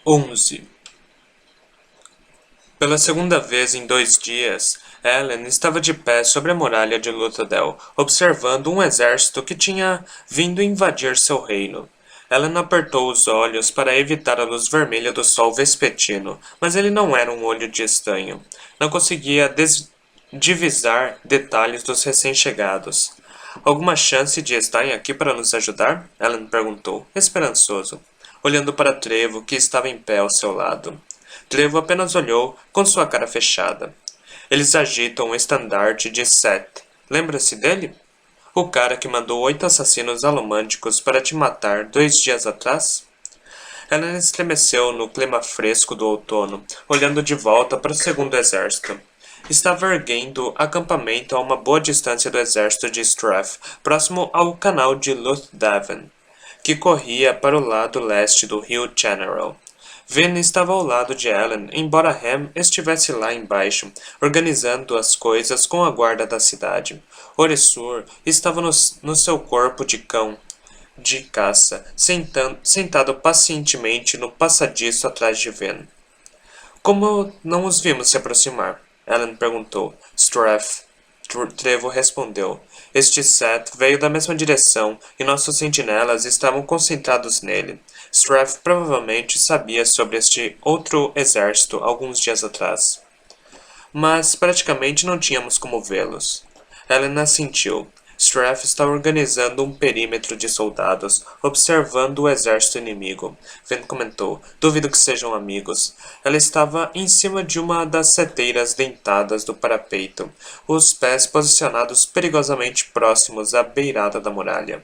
11. Pela segunda vez em 2 dias, Ellen estava de pé sobre a muralha de Luthadel, observando um exército que tinha vindo invadir seu reino. Ellen apertou os olhos para evitar a luz vermelha do sol vespertino, mas ele não era um olho de estanho. Não conseguia divisar detalhes dos recém-chegados. Alguma chance de estarem aqui para nos ajudar? Ellen perguntou, esperançoso, olhando para Trevo, que estava em pé ao seu lado. Trevo apenas olhou, com sua cara fechada. Eles agitam um estandarte de Seth. Lembra-se dele? O cara que mandou 8 assassinos alomânticos para te matar 2 dias atrás? Ela estremeceu no clima fresco do outono, olhando de volta para o segundo exército. Estava erguendo acampamento a uma boa distância do exército de Strath, próximo ao canal de Lothdaven, que corria para o lado leste do rio General. Vin estava ao lado de Ellen, embora Ham estivesse lá embaixo, organizando as coisas com a guarda da cidade. Oresur estava no seu corpo de cão de caça, sentado pacientemente no passadiço atrás de Vin. Como não os vimos se aproximar? Ellen perguntou. Strath. Trevo respondeu. Este Seth veio da mesma direção e nossos sentinelas estavam concentrados nele. Strath provavelmente sabia sobre este outro exército alguns dias atrás. Mas praticamente não tínhamos como vê-los. Ellen assentiu. Strath estava organizando um perímetro de soldados, observando o exército inimigo. Ven comentou. Duvido que sejam amigos. Ela estava em cima de uma das seteiras dentadas do parapeito, os pés posicionados perigosamente próximos à beirada da muralha.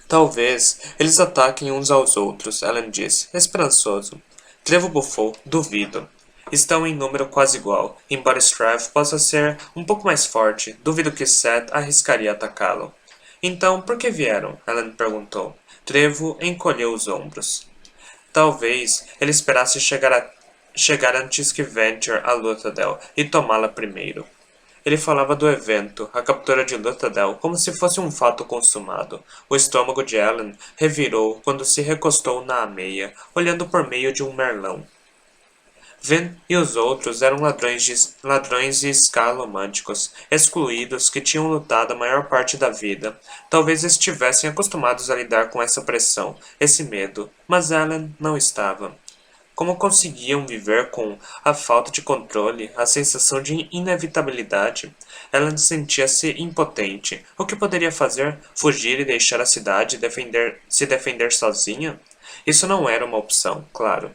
Talvez eles ataquem uns aos outros, Ellen disse, esperançoso. Trevo bufou. Duvido. Estão em número quase igual. Embora Strath possa ser um pouco mais forte, duvido que Seth arriscaria atacá-lo. Então, por que vieram? Ellen perguntou. Trevo encolheu os ombros. Talvez ele esperasse chegar antes que Venture a Luthadel e tomá-la primeiro. Ele falava do evento, a captura de Luthadel, como se fosse um fato consumado. O estômago de Ellen revirou quando se recostou na ameia, olhando por meio de um merlão. Ven e os outros eram ladrões escalomânticos, excluídos que tinham lutado a maior parte da vida. Talvez estivessem acostumados a lidar com essa pressão, esse medo, mas Ellen não estava. Como conseguiam viver com a falta de controle, a sensação de inevitabilidade? Ellen sentia-se impotente. O que poderia fazer? Fugir e deixar a cidade se defender sozinha? Isso não era uma opção, claro.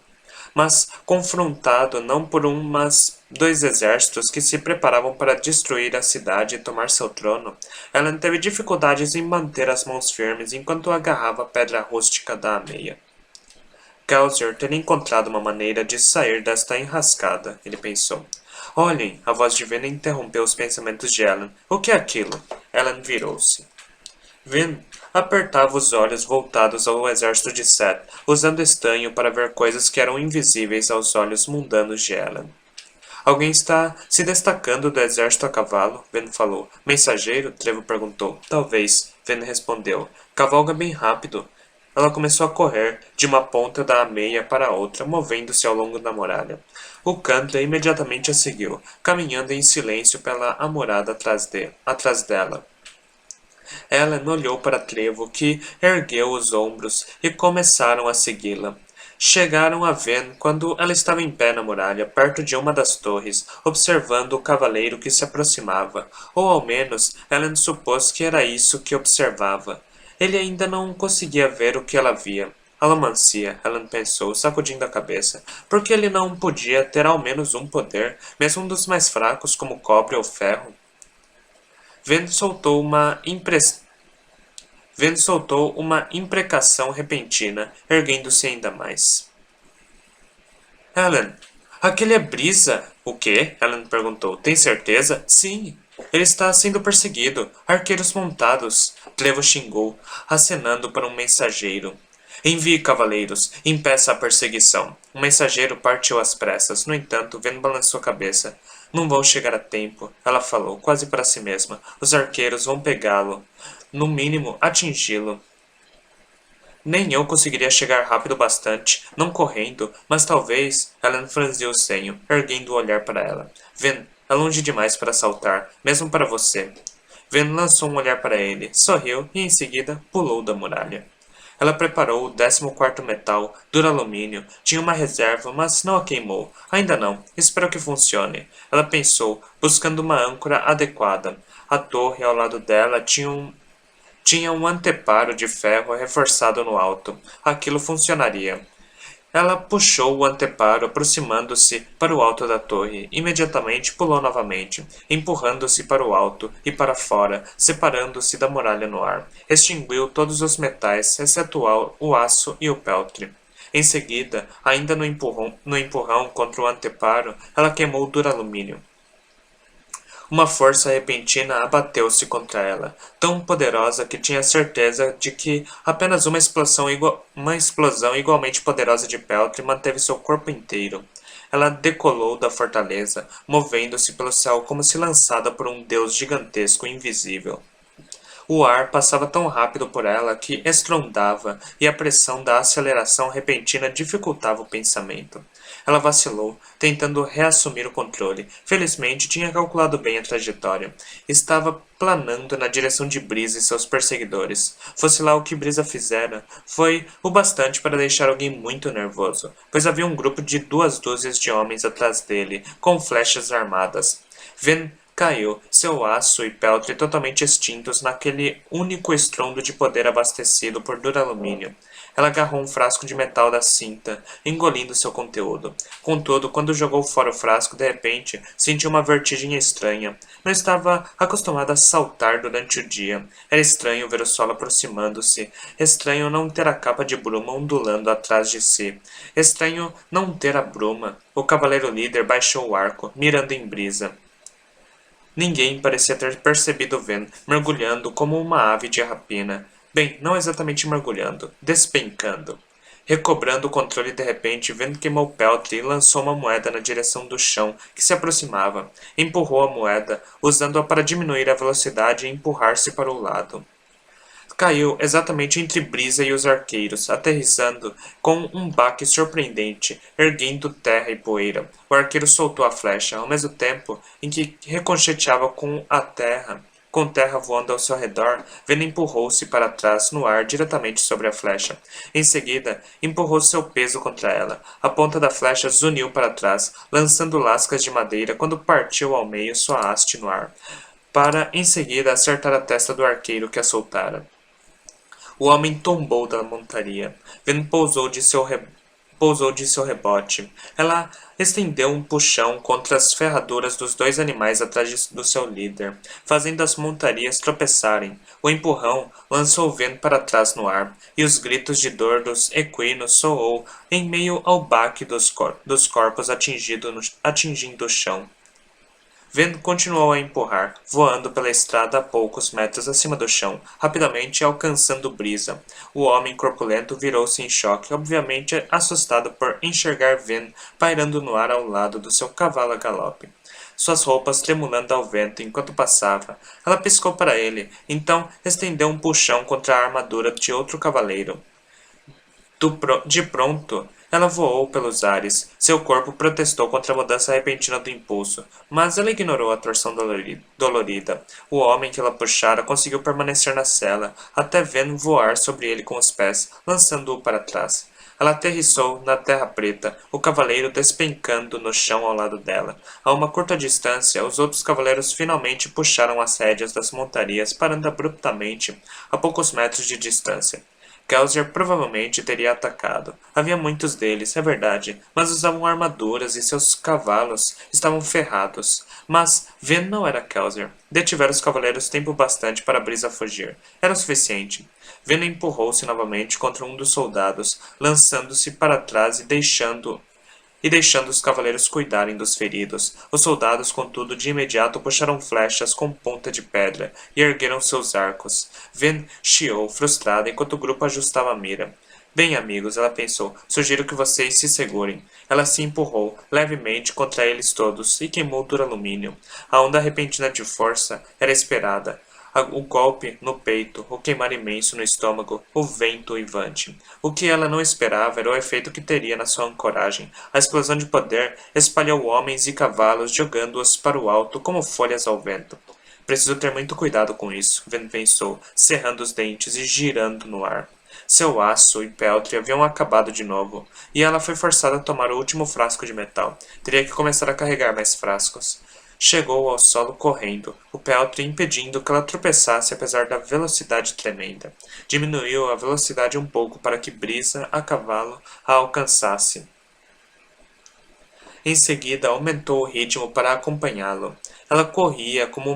Mas, confrontado não por um, mas 2 exércitos que se preparavam para destruir a cidade e tomar seu trono, Ellen teve dificuldades em manter as mãos firmes enquanto agarrava a pedra rústica da ameia. Gauser teria encontrado uma maneira de sair desta enrascada, ele pensou. Olhem, a voz de Vin interrompeu os pensamentos de Ellen. O que é aquilo? Ellen virou-se. Vin apertava os olhos voltados ao exército de Seth, usando estanho para ver coisas que eram invisíveis aos olhos mundanos de Ellen. Alguém está se destacando do exército a cavalo? Vin falou. Mensageiro? Trevo perguntou. Talvez. Vin respondeu. Cavalga bem rápido. Ela começou a correr, de uma ponta da ameia para a outra, movendo-se ao longo da muralha. O Cantley imediatamente a seguiu, caminhando em silêncio pela amurada atrás dela. Ellen olhou para Trevo, que ergueu os ombros, e começaram a segui-la. Chegaram a Ven quando ela estava em pé na muralha, perto de uma das torres, observando o cavaleiro que se aproximava, ou ao menos Ellen supôs que era isso que observava. Ele ainda não conseguia ver o que ela via. Alomancia, Ellen pensou, sacudindo a cabeça. Por que ele não podia ter ao menos um poder, mesmo um dos mais fracos como o cobre ou ferro? Vendo soltou uma imprecação repentina, erguendo-se ainda mais. Ellen, aquele é Brisa. O quê? Ellen perguntou. Tem certeza? Sim. Ele está sendo perseguido. Arqueiros montados. Trevo xingou, acenando para um mensageiro. Envie cavaleiros. Impeça a perseguição. O mensageiro partiu às pressas. No entanto, Ven balançou a cabeça. Não vão chegar a tempo, ela falou, quase para si mesma. Os arqueiros vão pegá-lo. No mínimo, atingi-lo. Nem eu conseguiria chegar rápido bastante, não correndo, mas talvez... Ellen franziu o senho, erguendo o olhar para ela. Ven, é longe demais para saltar, mesmo para você. Ven lançou um olhar para ele, sorriu e, em seguida, pulou da muralha. Ela preparou o 14º metal, duralumínio. Tinha uma reserva, mas não a queimou. Ainda não. Espero que funcione. Ela pensou, buscando uma âncora adequada. A torre ao lado dela tinha um anteparo de ferro reforçado no alto. Aquilo funcionaria. Ela puxou o anteparo, aproximando-se para o alto da torre. Imediatamente pulou novamente, empurrando-se para o alto e para fora, separando-se da muralha no ar. Extinguiu todos os metais, exceto o aço e o peltre. Em seguida, ainda no empurrão contra o anteparo, ela queimou o duralumínio. Uma força repentina abateu-se contra ela, tão poderosa que tinha certeza de que apenas uma explosão igualmente poderosa de Peltre manteve seu corpo inteiro. Ela decolou da fortaleza, movendo-se pelo céu como se lançada por um deus gigantesco e invisível. O ar passava tão rápido por ela que estrondava, e a pressão da aceleração repentina dificultava o pensamento. Ela vacilou, tentando reassumir o controle. Felizmente, tinha calculado bem a trajetória. Estava planando na direção de Brisa e seus perseguidores. Fosse lá o que Brisa fizera, foi o bastante para deixar alguém muito nervoso, pois havia um grupo de 2 dúzias de homens atrás dele, com flechas armadas. Ven caiu, seu aço e peltre totalmente extintos naquele único estrondo de poder abastecido por duralumínio. Ela agarrou um frasco de metal da cinta, engolindo seu conteúdo. Contudo, quando jogou fora o frasco, de repente, sentiu uma vertigem estranha. Não estava acostumada a saltar durante o dia. Era estranho ver o solo aproximando-se. Estranho não ter a capa de bruma ondulando atrás de si. Estranho não ter a bruma. O cavaleiro líder baixou o arco, mirando em Brisa. Ninguém parecia ter percebido Ven mergulhando como uma ave de rapina. Bem, não exatamente mergulhando, despencando. Recobrando o controle de repente, Ven queimou Peltre e lançou uma moeda na direção do chão, que se aproximava. Empurrou a moeda, usando-a para diminuir a velocidade e empurrar-se para o lado. Caiu exatamente entre Brisa e os arqueiros, aterrissando com um baque surpreendente, erguendo terra e poeira. O arqueiro soltou a flecha, ao mesmo tempo em que ricocheteava com terra voando ao seu redor. Vena empurrou-se para trás no ar diretamente sobre a flecha. Em seguida, empurrou seu peso contra ela. A ponta da flecha zuniu para trás, lançando lascas de madeira quando partiu ao meio sua haste no ar, para em seguida acertar a testa do arqueiro que a soltara. O homem tombou da montaria. Ven pousou de seu rebote. Ela estendeu um puxão contra as ferraduras dos 2 animais atrás do seu líder, fazendo as montarias tropeçarem. O empurrão lançou Ven para trás no ar, e os gritos de dor dos equinos soou em meio ao baque dos corpos atingindo o chão. Ven continuou a empurrar, voando pela estrada a poucos metros acima do chão, rapidamente alcançando Brisa. O homem corpulento virou-se em choque, obviamente assustado por enxergar Ven pairando no ar ao lado do seu cavalo a galope. Suas roupas tremulando ao vento enquanto passava. Ela piscou para ele, então estendeu um puxão contra a armadura de outro cavaleiro. De pronto, ela voou pelos ares. Seu corpo protestou contra a mudança repentina do impulso, mas ela ignorou a torção dolorida. O homem que ela puxara conseguiu permanecer na cela, até vendo voar sobre ele com os pés, lançando-o para trás. Ela aterrissou na terra preta, o cavaleiro despencando no chão ao lado dela. A uma curta distância, os outros cavaleiros finalmente puxaram as rédeas das montarias, parando abruptamente, a poucos metros de distância. Kelsier provavelmente teria atacado. Havia muitos deles, é verdade, mas usavam armaduras e seus cavalos estavam ferrados. Mas Ven não era Kelsier. Detiveram os cavaleiros tempo bastante para Brisa fugir. Era o suficiente. Ven empurrou-se novamente contra um dos soldados, lançando-se para trás e deixando os cavaleiros cuidarem dos feridos. Os soldados, contudo, de imediato puxaram flechas com ponta de pedra e ergueram seus arcos. Ven chiou, frustrada, enquanto o grupo ajustava a mira. Bem, amigos, ela pensou, sugiro que vocês se segurem. Ela se empurrou, levemente, contra eles todos e queimou o duralumínio. A onda repentina de força era esperada. O golpe no peito, o queimar imenso no estômago, o vento uivante. O que ela não esperava era o efeito que teria na sua ancoragem. A explosão de poder espalhou homens e cavalos, jogando-os para o alto como folhas ao vento. Preciso ter muito cuidado com isso, Ven pensou, cerrando os dentes e girando no ar. Seu aço e peltre haviam acabado de novo, e ela foi forçada a tomar o último frasco de metal. Teria que começar a carregar mais frascos. Chegou ao solo correndo, o peltre impedindo que ela tropeçasse apesar da velocidade tremenda. Diminuiu a velocidade um pouco para que Brisa, a cavalo, a alcançasse. Em seguida, aumentou o ritmo para acompanhá-lo. Ela corria como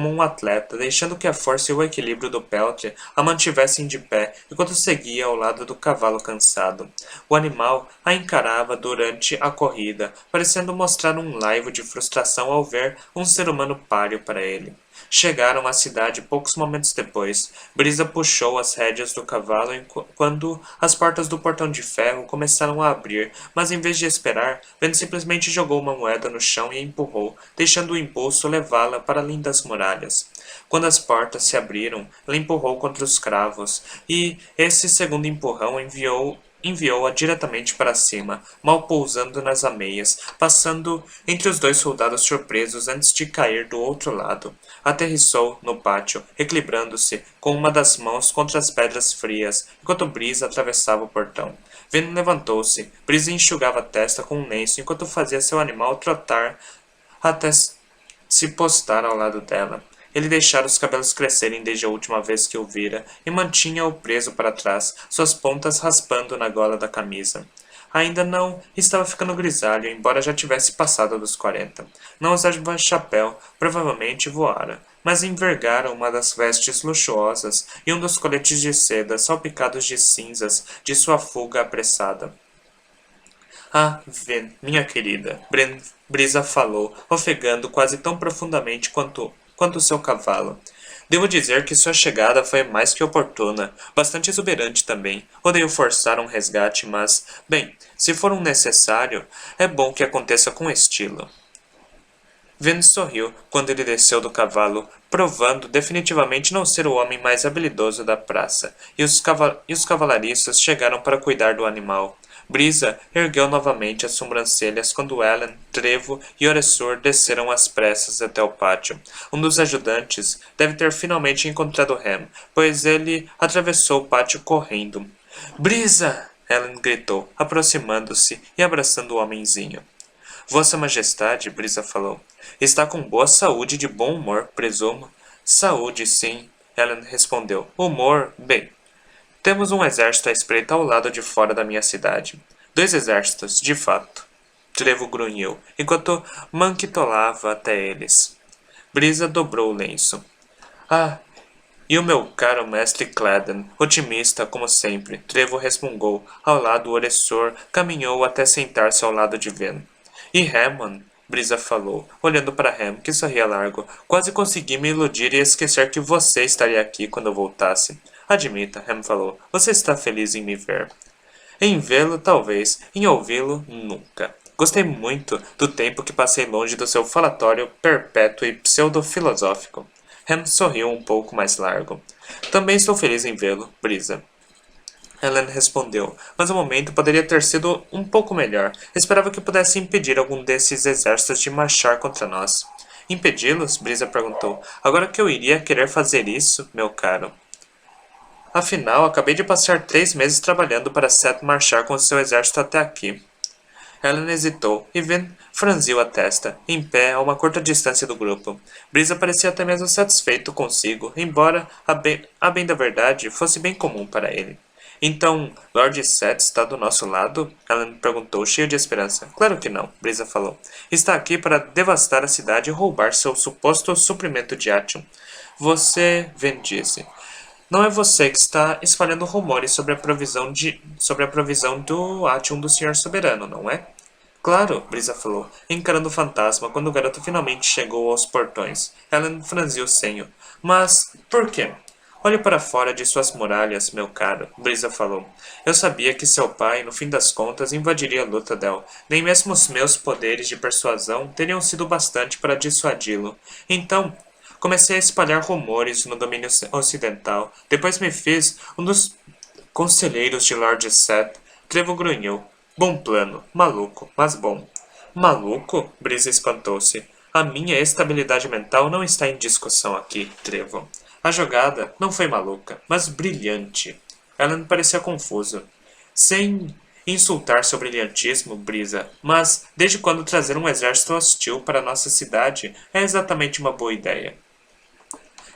um atleta, deixando que a força e o equilíbrio do peltre a mantivessem de pé enquanto seguia ao lado do cavalo cansado. O animal a encarava durante a corrida, parecendo mostrar um laivo de frustração ao ver um ser humano páreo para ele. Chegaram à cidade poucos momentos depois. Brisa puxou as rédeas do cavalo quando as portas do portão de ferro começaram a abrir, mas em vez de esperar, Ben simplesmente jogou uma moeda no chão e a empurrou, deixando o impulso levá-la para além das muralhas. Quando as portas se abriram, ela empurrou contra os cravos, e esse segundo empurrão enviou-a diretamente para cima, mal pousando nas ameias, passando entre os dois soldados surpresos antes de cair do outro lado. Aterrissou no pátio, equilibrando-se com uma das mãos contra as pedras frias, enquanto Brisa atravessava o portão. Venom levantou-se. Brisa enxugava a testa com um lenço enquanto fazia seu animal trotar até se postar ao lado dela. Ele deixara os cabelos crescerem desde a última vez que o vira e mantinha-o preso para trás, suas pontas raspando na gola da camisa. Ainda não estava ficando grisalho, embora já tivesse passado dos 40. Não usava chapéu, provavelmente voara, mas envergara uma das vestes luxuosas e um dos coletes de seda salpicados de cinzas de sua fuga apressada. Ah, Ven, minha querida, Brisa falou, ofegando quase tão profundamente quanto seu cavalo. Devo dizer que sua chegada foi mais que oportuna, bastante exuberante também. Odeio forçar um resgate, mas, bem, se for um necessário, é bom que aconteça com estilo. Ven sorriu quando ele desceu do cavalo, provando definitivamente não ser o homem mais habilidoso da praça, e os cavalariças chegaram para cuidar do animal. Brisa ergueu novamente as sobrancelhas quando Ellen, Trevo e Oressor desceram às pressas até o pátio. Um dos ajudantes deve ter finalmente encontrado Ham, pois ele atravessou o pátio correndo. Brisa! Ellen gritou, aproximando-se e abraçando o homenzinho. Vossa Majestade, Brisa falou, está com boa saúde e de bom humor, presumo. Saúde, sim, Ellen respondeu. Humor, bem. Temos um exército à espreita ao lado de fora da minha cidade. 2 exércitos, de fato. Trevo grunhiu, enquanto manquitolava até eles. Brisa dobrou o lenço. Ah, e o meu caro mestre Cladden, otimista como sempre, Trevo resmungou. Ao lado, o Oressor caminhou até sentar-se ao lado de Ven. E Hammond, Brisa falou, olhando para Ham, que sorria largo. Quase consegui me iludir e esquecer que você estaria aqui quando eu voltasse. Admita, Ham falou, você está feliz em me ver. Em vê-lo, talvez. Em ouvi-lo, nunca. Gostei muito do tempo que passei longe do seu falatório perpétuo e pseudo-filosófico. Ham sorriu um pouco mais largo. Também estou feliz em vê-lo, Brisa. Helen respondeu, mas o momento poderia ter sido um pouco melhor. Esperava que pudesse impedir algum desses exércitos de marchar contra nós. Impedi-los? Brisa perguntou. Agora que eu iria querer fazer isso, meu caro. Afinal, acabei de passar 3 meses trabalhando para Seth marchar com seu exército até aqui. Helen hesitou e Ven franziu a testa, em pé a uma curta distância do grupo. Brisa parecia até mesmo satisfeito consigo, embora, a bem da verdade, fosse bem comum para ele. Então, Lord Seth está do nosso lado? Ellen perguntou, cheio de esperança. Claro que não, Brisa falou. Está aqui para devastar a cidade e roubar seu suposto suprimento de Atium. Você, Ven disse. Não é você que está espalhando rumores sobre a provisão do Atium do Senhor Soberano, não é? Claro, Brisa falou, encarando o fantasma quando o garoto finalmente chegou aos portões. Ellen franziu o senho. Mas, por quê? Olhe para fora de suas muralhas, meu caro, Brisa falou. Eu sabia que seu pai, no fim das contas, invadiria Luthadel. Nem mesmo os meus poderes de persuasão teriam sido bastante para dissuadi-lo. Então, Comecei a espalhar rumores no domínio ocidental. Depois me fiz um dos conselheiros de Lord Seth. Trevo grunhiu. Bom plano. Maluco, mas bom. Maluco? Brisa espantou-se. A minha estabilidade mental não está em discussão aqui, Trevo. A jogada não foi maluca, mas brilhante. Ellen parecia confusa. Sem insultar seu brilhantismo, Brisa, mas desde quando trazer um exército hostil para nossa cidade é exatamente uma boa ideia?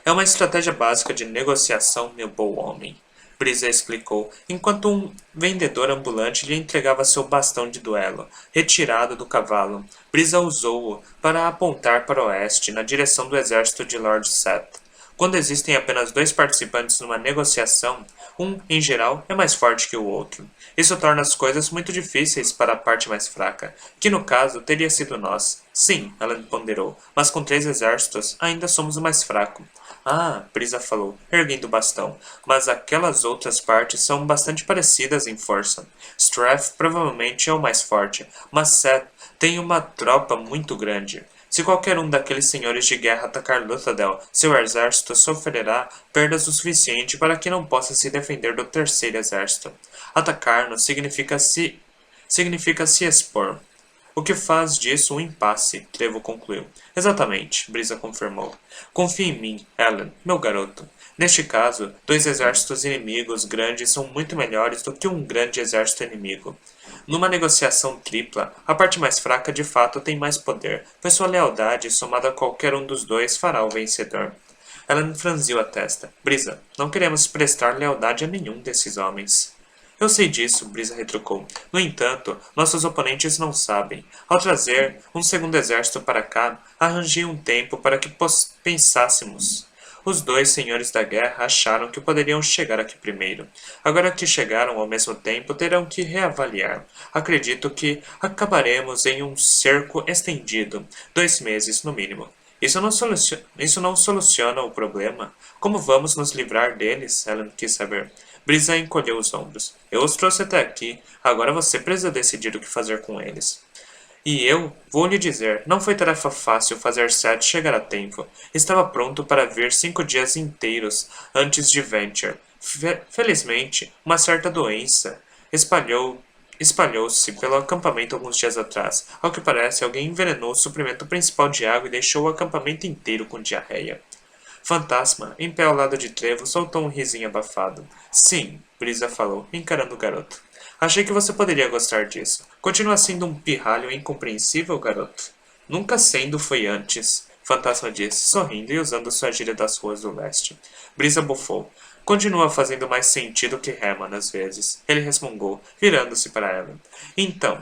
É uma estratégia básica de negociação, meu bom homem. Brisa explicou, enquanto um vendedor ambulante lhe entregava seu bastão de duelo, retirado do cavalo. Brisa usou-o para apontar para o oeste, na direção do exército de Lord Seth. Quando existem apenas dois participantes numa negociação, um, em geral, é mais forte que o outro. Isso torna as coisas muito difíceis para a parte mais fraca, que no caso teria sido nós. Sim, ela ponderou, mas com 3 exércitos ainda somos o mais fraco. Ah, Brisa falou, erguendo o bastão, mas aquelas outras partes são bastante parecidas em força. Strath provavelmente é o mais forte, mas Seth tem uma tropa muito grande. Se qualquer um daqueles senhores de guerra atacar Luthadel, seu exército sofrerá perdas o suficiente para que não possa se defender do terceiro exército. Atacar-nos significa se expor. O que faz disso um impasse, Trevo concluiu. Exatamente, Brisa confirmou. Confie em mim, Ellen, meu garoto. Neste caso, 2 exércitos inimigos grandes são muito melhores do que um grande exército inimigo. Numa negociação tripla, a parte mais fraca de fato tem mais poder, pois sua lealdade, somada a qualquer um dos dois, fará o vencedor. Ellen franziu a testa. Brisa, não queremos prestar lealdade a nenhum desses homens. Eu sei disso, Brisa retrucou. No entanto, nossos oponentes não sabem. Ao trazer um segundo exército para cá, arranjei um tempo para que pensássemos. Os 2 senhores da guerra acharam que poderiam chegar aqui primeiro. Agora que chegaram ao mesmo tempo, terão que reavaliar. Acredito que acabaremos em um cerco estendido, 2 meses no mínimo. Isso não soluciona o problema. Como vamos nos livrar deles? Ellen quis saber. Brisa encolheu os ombros. Eu os trouxe até aqui. Agora você precisa decidir o que fazer com eles. E eu vou lhe dizer, não foi tarefa fácil fazer Seth chegar a tempo. Estava pronto para vir 5 dias inteiros antes de Venture. Felizmente, uma certa doença espalhou-se pelo acampamento alguns dias atrás. Ao que parece, alguém envenenou o suprimento principal de água e deixou o acampamento inteiro com diarreia. Fantasma, em pé ao lado de Trevo, soltou um risinho abafado. Sim, Brisa falou, encarando o garoto. Achei que você poderia gostar disso. Continua sendo um pirralho incompreensível, garoto. Nunca sendo foi antes, Fantasma disse, sorrindo e usando sua gíria das ruas do leste. Brisa bufou. Continua fazendo mais sentido que Hammond, às vezes. Ele resmungou, virando-se para ela. Então,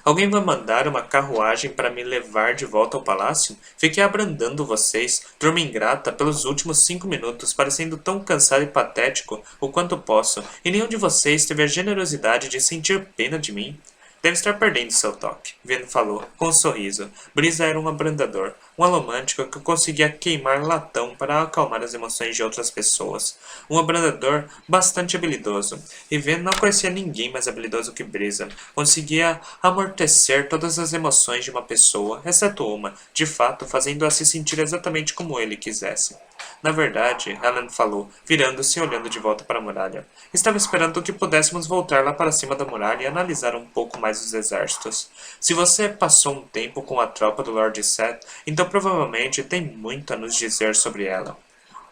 alguém vai mandar uma carruagem para me levar de volta ao palácio? Fiquei abrandando vocês, turma ingrata, pelos últimos 5 minutos, parecendo tão cansado e patético o quanto posso, e nenhum de vocês teve a generosidade de sentir pena de mim. Deve estar perdendo seu toque, Ven falou, com um sorriso. Brisa era um abrandador, um alomântico que conseguia queimar latão para acalmar as emoções de outras pessoas. Um abrandador bastante habilidoso, e Ven não conhecia ninguém mais habilidoso que Brisa. Conseguia amortecer todas as emoções de uma pessoa, exceto uma, de fato fazendo-a se sentir exatamente como ele quisesse. Na verdade, Ellen falou, virando-se e olhando de volta para a muralha. Estava esperando que pudéssemos voltar lá para cima da muralha e analisar um pouco mais os exércitos. Se você passou um tempo com a tropa do Lord Seth, então provavelmente tem muito a nos dizer sobre ela.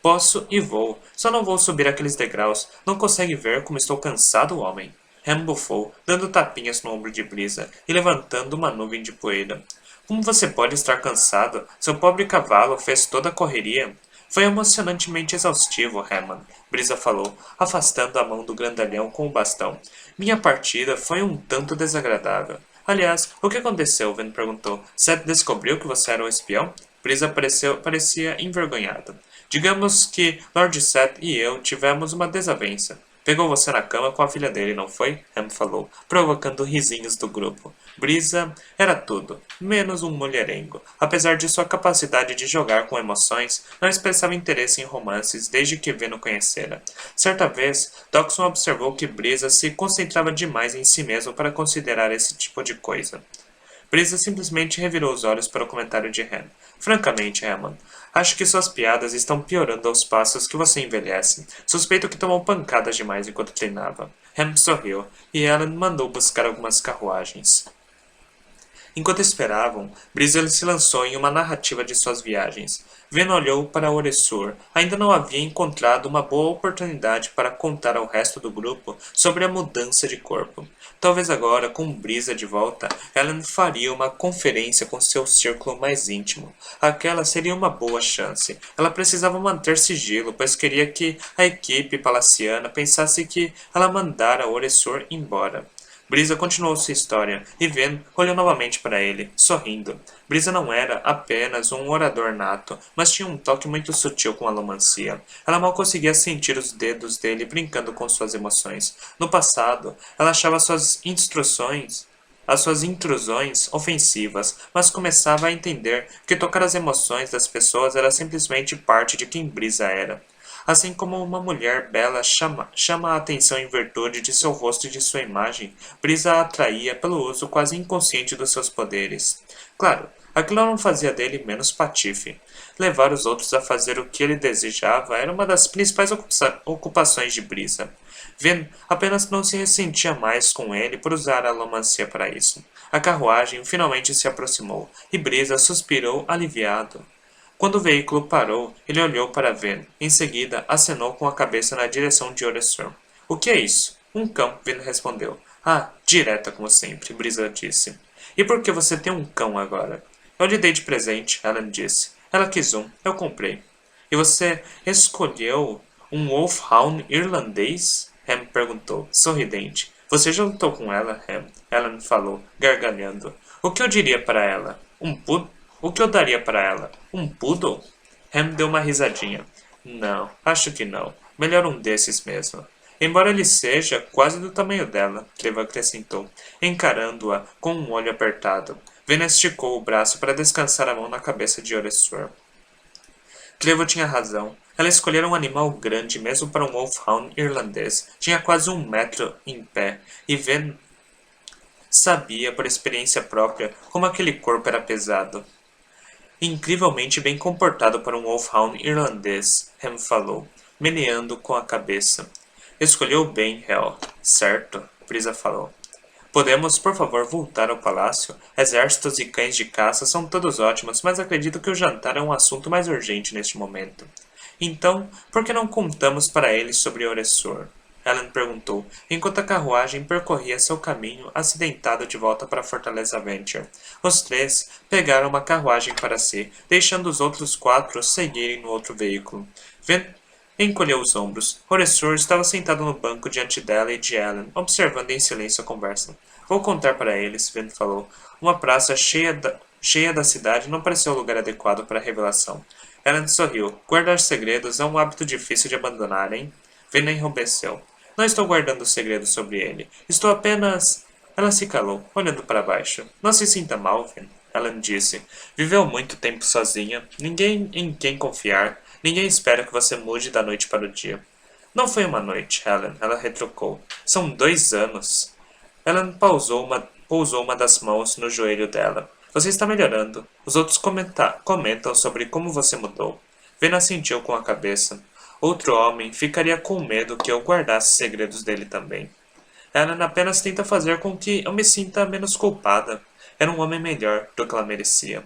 Posso e vou, só não vou subir aqueles degraus. Não consegue ver como estou cansado, homem? Ham bufou, dando tapinhas no ombro de Brisa e levantando uma nuvem de poeira. Como você pode estar cansado? Seu pobre cavalo fez toda a correria. Foi emocionantemente exaustivo, Hammond, Brisa falou, afastando a mão do grandalhão com o bastão. Minha partida foi um tanto desagradável. Aliás, o que aconteceu? Ven perguntou. Seth descobriu que você era um espião? Brisa parecia envergonhado. Digamos que Lord Seth e eu tivemos uma desavença. Pegou você na cama com a filha dele, não foi? Ham falou, provocando risinhos do grupo. Brisa era tudo, menos um mulherengo. Apesar de sua capacidade de jogar com emoções, não expressava interesse em romances desde que Ven o conhecera. Certa vez, Dawson observou que Brisa se concentrava demais em si mesmo para considerar esse tipo de coisa. Brisa simplesmente revirou os olhos para o comentário de Ren. Francamente, Hammond, acho que suas piadas estão piorando aos passos que você envelhece. Suspeito que tomou pancadas demais enquanto treinava. Ham sorriu, e Ellen mandou buscar algumas carruagens. Enquanto esperavam, Brisa se lançou em uma narrativa de suas viagens. Ven olhou para Oressur. Ainda não havia encontrado uma boa oportunidade para contar ao resto do grupo sobre a mudança de corpo. Talvez agora, com Brisa de volta, Ellen faria uma conferência com seu círculo mais íntimo. Aquela seria uma boa chance. Ela precisava manter sigilo, pois queria que a equipe palaciana pensasse que ela mandara Oressur embora. Brisa continuou sua história, e Ven olhou novamente para ele, sorrindo. Brisa não era apenas um orador nato, mas tinha um toque muito sutil com a alomancia. Ela mal conseguia sentir os dedos dele brincando com suas emoções. No passado, ela achava as suas intrusões ofensivas, mas começava a entender que tocar as emoções das pessoas era simplesmente parte de quem Brisa era. Assim como uma mulher bela chama a atenção em virtude de seu rosto e de sua imagem, Brisa a atraía pelo uso quase inconsciente dos seus poderes. Claro, aquilo não fazia dele menos patife. Levar os outros a fazer o que ele desejava era uma das principais ocupações de Brisa. Ven apenas não se ressentia mais com ele por usar a alomancia para isso. A carruagem finalmente se aproximou, e Brisa suspirou aliviado. Quando o veículo parou, ele olhou para Ven. Em seguida, acenou com a cabeça na direção de Oressur. O que é isso? Um cão, Ven respondeu. Ah, direta como sempre, Brisa disse. E por que você tem um cão agora? Eu lhe dei de presente, Ellen disse. Ela quis um, eu comprei. E você escolheu um Wolfhound irlandês? Ham perguntou, sorridente. Você já lutou com ela, Ham? Ellen falou, gargalhando. O que eu diria para ela? Um poodle? O que eu daria para ela? Um poodle? Ham deu uma risadinha. Não, acho que não. Melhor um desses mesmo. Embora ele seja quase do tamanho dela, Treva acrescentou, encarando-a com um olho apertado. Vena esticou o braço para descansar a mão na cabeça de Oressur. Trevo tinha razão. Ela escolhera um animal grande mesmo para um Wolfhound irlandês. Tinha quase 1 metro em pé, e Ven sabia por experiência própria como aquele corpo era pesado. Incrivelmente bem comportado para um Wolfhound irlandês, Ham falou, meneando com a cabeça. Escolheu bem, Hel. Certo, Brisa falou. Podemos, por favor, voltar ao palácio? Exércitos e cães de caça são todos ótimos, mas acredito que o jantar é um assunto mais urgente neste momento. Então, por que não contamos para eles sobre Oressur? Ellen perguntou, enquanto a carruagem percorria seu caminho acidentado de volta para a Fortaleza Venture. Os três pegaram uma carruagem para si, deixando os outros 4 seguirem no outro veículo. Encolheu os ombros. Oressur estava sentado no banco diante dela e de Ellen, observando em silêncio a conversa. Vou contar para eles, Ven falou. Uma praça cheia da cidade não pareceu o lugar adequado para a revelação. Ellen sorriu. Guardar segredos é um hábito difícil de abandonar, hein? Ven enrubesceu. Não estou guardando segredos sobre ele. Estou apenas... Ela se calou, olhando para baixo. Não se sinta mal, Ven. Ellen disse. Viveu muito tempo sozinha. Ninguém em quem confiar. Ninguém espera que você mude da noite para o dia. Não foi uma noite, Helen. Ela retrucou. São 2 anos. Helen pousou uma das mãos no joelho dela. Você está melhorando. Os outros comentam sobre como você mudou. Ven assentiu com a cabeça. Outro homem ficaria com medo que eu guardasse segredos dele também. Helen apenas tenta fazer com que eu me sinta menos culpada. Era um homem melhor do que ela merecia.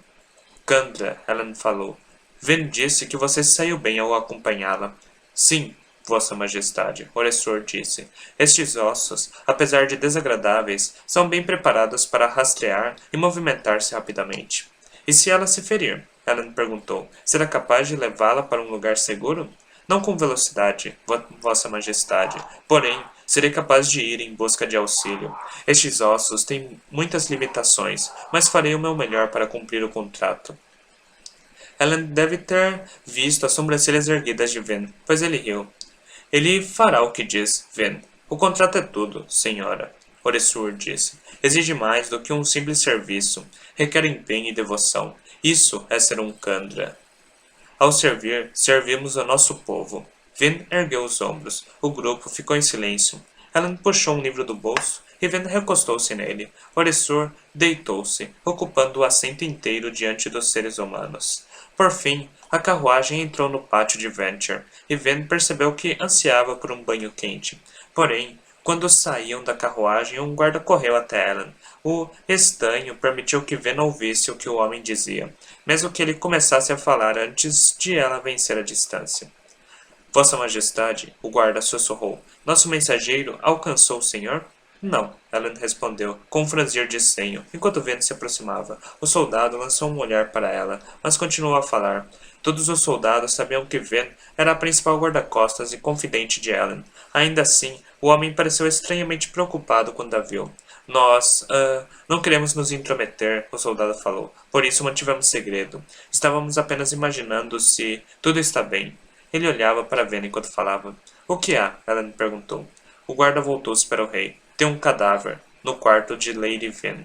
Candra, Helen falou. Ven disse que você saiu bem ao acompanhá-la. Sim, Vossa Majestade, Oressur disse. Estes ossos, apesar de desagradáveis, são bem preparados para rastrear e movimentar-se rapidamente. E se ela se ferir? Helen perguntou. Será capaz de levá-la para um lugar seguro? Não com velocidade, Vossa Majestade. Porém, serei capaz de ir em busca de auxílio. Estes ossos têm muitas limitações, mas farei o meu melhor para cumprir o contrato. Helen deve ter visto as sobrancelhas erguidas de Ven, pois ele riu. Ele fará o que diz, Ven. O contrato é tudo, senhora. Oressur disse. Exige mais do que um simples serviço. Requer empenho e devoção. Isso é ser um Kandra. Ao servir, servimos ao nosso povo. Ven ergueu os ombros. O grupo ficou em silêncio. Ellen puxou um livro do bolso e Ven recostou-se nele. Oressor deitou-se, ocupando o assento inteiro diante dos seres humanos. Por fim, a carruagem entrou no pátio de Venture, e Ven percebeu que ansiava por um banho quente. Porém, quando saíam da carruagem, um guarda correu até Ellen. O estanho permitiu que Ven ouvisse o que o homem dizia, mesmo que ele começasse a falar antes de ela vencer a distância. Vossa Majestade, o guarda sussurrou. Nosso mensageiro alcançou o senhor? Não, Ellen respondeu, com um franzir de senho, enquanto o vento se aproximava. O soldado lançou um olhar para ela, mas continuou a falar. Todos os soldados sabiam que Ven era a principal guarda-costas e confidente de Ellen. Ainda assim, o homem pareceu estranhamente preocupado quando a viu. Nós, não queremos nos intrometer, o soldado falou. Por isso mantivemos segredo. Estávamos apenas imaginando se tudo está bem. Ele olhava para Ven enquanto falava. O que há? Ellen perguntou. O guarda voltou-se para o rei. Tem um cadáver no quarto de Lady Ven.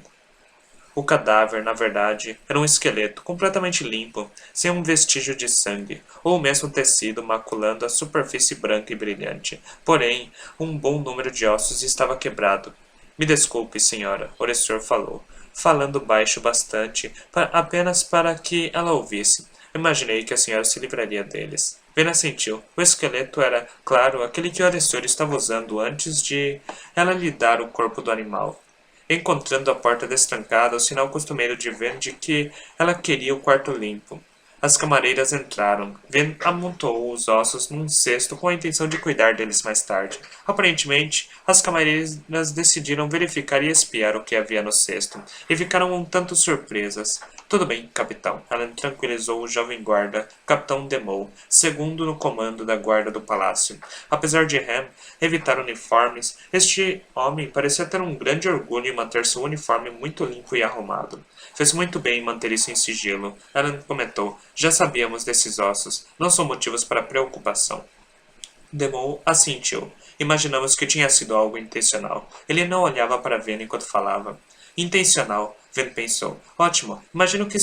O cadáver, na verdade, era um esqueleto completamente limpo, sem um vestígio de sangue, ou mesmo tecido maculando a superfície branca e brilhante. Porém, um bom número de ossos estava quebrado. Me desculpe, senhora, Oressor falou, falando baixo bastante, apenas para que ela ouvisse. Imaginei que a senhora se livraria deles. Vena sentiu. O esqueleto era, claro, aquele que Oressor estava usando antes de ela lhe dar o corpo do animal. Encontrando a porta destrancada, o sinal costumeiro de Ven de que ela queria o quarto limpo. As camareiras entraram. Ven amontoou os ossos num cesto com a intenção de cuidar deles mais tarde. Aparentemente, as camareiras decidiram verificar e espiar o que havia no cesto, e ficaram um tanto surpresas. Tudo bem, capitão. Ellen tranquilizou o jovem guarda, capitão Demou, segundo no comando da guarda do palácio. Apesar de Ham evitar uniformes, este homem parecia ter um grande orgulho em manter seu uniforme muito limpo e arrumado. Fez muito bem em manter isso em sigilo. Ellen comentou. Já sabíamos desses ossos. Não são motivos para preocupação. Demou assentiu. Imaginamos que tinha sido algo intencional. Ele não olhava para Ven enquanto falava. Intencional, Ven pensou. Ótimo. Imagino o que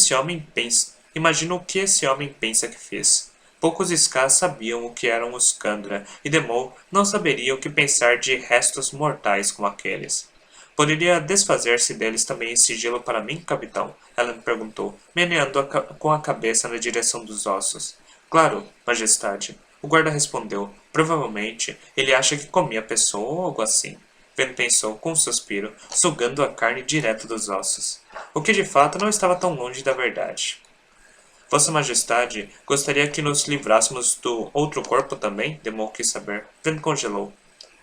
esse homem pensa que fez. Poucos Skaa sabiam o que eram os Kandra, e Demou não saberia o que pensar de restos mortais como aqueles. Poderia desfazer-se deles também em sigilo para mim, capitão? Ellen perguntou, meneando com a cabeça na direção dos ossos. Claro, majestade. O guarda respondeu. Provavelmente, ele acha que comi a pessoa ou algo assim. Ven pensou, com um suspiro, sugando a carne direto dos ossos. O que de fato não estava tão longe da verdade. Vossa Majestade, gostaria que nos livrássemos do outro corpo também? Demou quis saber. Ven congelou.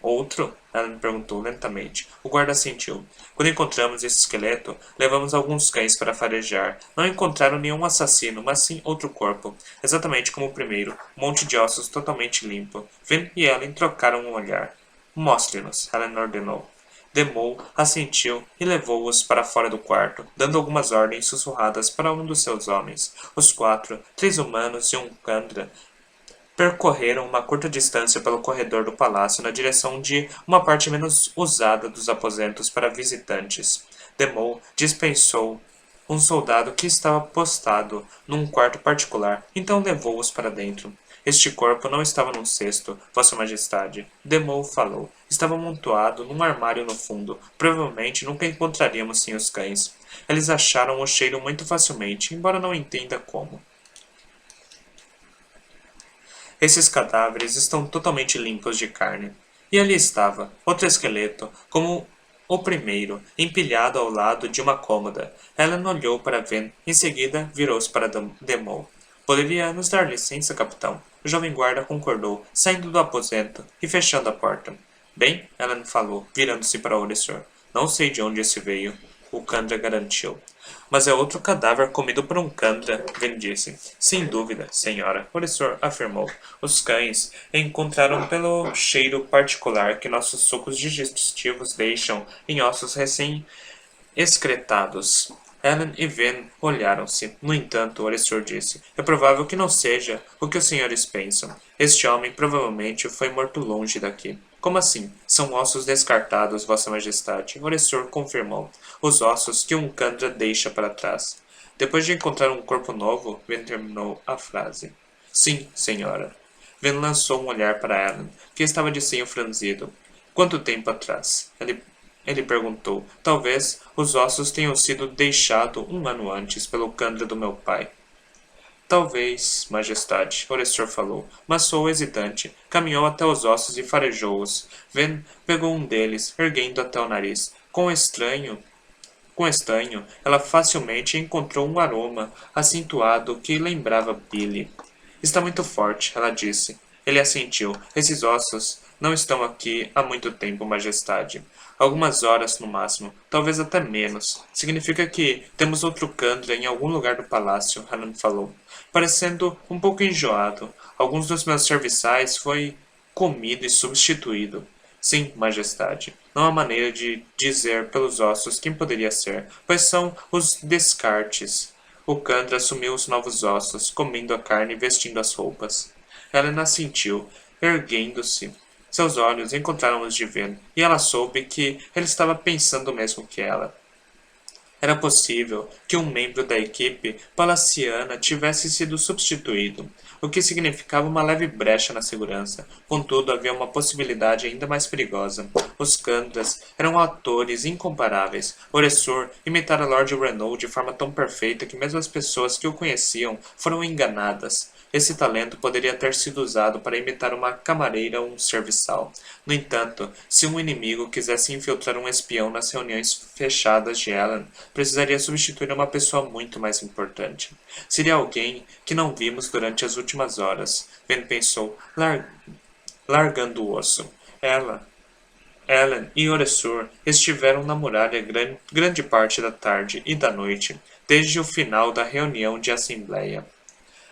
Outro? Ellen perguntou lentamente. O guarda assentiu. Quando encontramos esse esqueleto, levamos alguns cães para farejar. Não encontraram nenhum assassino, mas sim outro corpo. Exatamente como o primeiro. Um monte de ossos totalmente limpo. Ven e Ellen trocaram um olhar. Mostre-nos, Ellen ordenou. Demou, assentiu e levou-os para fora do quarto, dando algumas ordens sussurradas para um dos seus homens. Os quatro, 3 humanos e um Kandra, percorreram uma curta distância pelo corredor do palácio na direção de uma parte menos usada dos aposentos para visitantes. Demou dispensou um soldado que estava postado num quarto particular, então levou-os para dentro. Este corpo não estava num cesto, Vossa Majestade. Demou falou. Estava amontoado num armário no fundo. Provavelmente nunca encontraríamos sem os cães. Eles acharam o cheiro muito facilmente, embora não entenda como. Esses cadáveres estão totalmente limpos de carne. E ali estava, outro esqueleto, como o primeiro, empilhado ao lado de uma cômoda. Ellen olhou para Ven, em seguida virou-se para Demou. Poderia nos dar licença, capitão? O jovem guarda concordou, saindo do aposento e fechando a porta. Bem, Ellen falou, virando-se para o Oressor. Não sei de onde esse veio. O Kandra garantiu. Mas é outro cadáver comido por um Kandra, Ven disse. Sem dúvida, senhora, o Oressor afirmou. Os cães encontraram pelo cheiro particular que nossos sucos digestivos deixam em ossos recém-excretados. Ellen e Ven olharam-se. No entanto, o Oressor disse. É provável que não seja o que os senhores pensam. Este homem provavelmente foi morto longe daqui. Como assim? São ossos descartados, Vossa Majestade. O Oressor confirmou. Os ossos que um Kandra deixa para trás. Depois de encontrar um corpo novo, Ven terminou a frase. Sim, senhora. Ven lançou um olhar para Ellen, que estava de senho franzido. Quanto tempo atrás? Ele perguntou. Talvez os ossos tenham sido deixados um ano antes pelo Candra do meu pai. Talvez, majestade, Orestor falou, mas sou hesitante. Caminhou até os ossos e farejou-os. Pegou um deles, erguendo até o nariz. Com estanho, ela facilmente encontrou um aroma acentuado que lembrava Billy. Está muito forte, ela disse. Ele assentiu. Esses ossos não estão aqui há muito tempo, majestade. Algumas horas no máximo, talvez até menos. Significa que temos outro Candra em algum lugar do palácio, Hanan falou, parecendo um pouco enjoado. Alguns dos meus serviçais foi comido e substituído. Sim, majestade. Não há maneira de dizer pelos ossos quem poderia ser, pois são os descartes. O Candra assumiu os novos ossos, comendo a carne e vestindo as roupas. Helena assentiu, erguendo-se. Seus olhos encontraram os de Ven, e ela soube que ele estava pensando o mesmo que ela. Era possível que um membro da equipe palaciana tivesse sido substituído, o que significava uma leve brecha na segurança. Contudo, havia uma possibilidade ainda mais perigosa. Os Kandras eram atores incomparáveis. Oresur imitara Lord Renault de forma tão perfeita que mesmo as pessoas que o conheciam foram enganadas. Esse talento poderia ter sido usado para imitar uma camareira ou um serviçal. No entanto, se um inimigo quisesse infiltrar um espião nas reuniões fechadas de Ellen, precisaria substituir uma pessoa muito mais importante. Seria alguém que não vimos durante as últimas horas. Ben pensou, largando o osso. Ellen e Oresur estiveram na muralha grande parte da tarde e da noite, desde o final da reunião de assembleia.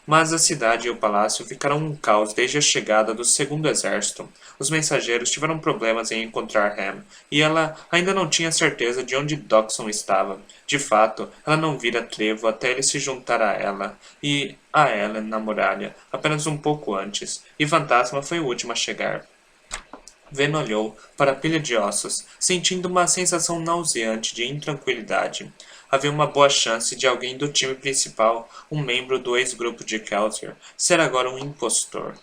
Mas a cidade e o palácio ficaram um caos desde a chegada do segundo exército. Os mensageiros tiveram problemas em encontrar Ham, e ela ainda não tinha certeza de onde Doxon estava. De fato, ela não vira Trevo até ele se juntar a ela e a Ellen na muralha, apenas um pouco antes, e Fantasma foi o último a chegar. Ven olhou para a pilha de ossos, sentindo uma sensação nauseante de intranquilidade. Havia uma boa chance de alguém do time principal, um membro do ex-grupo de Kelsier, ser agora um impostor.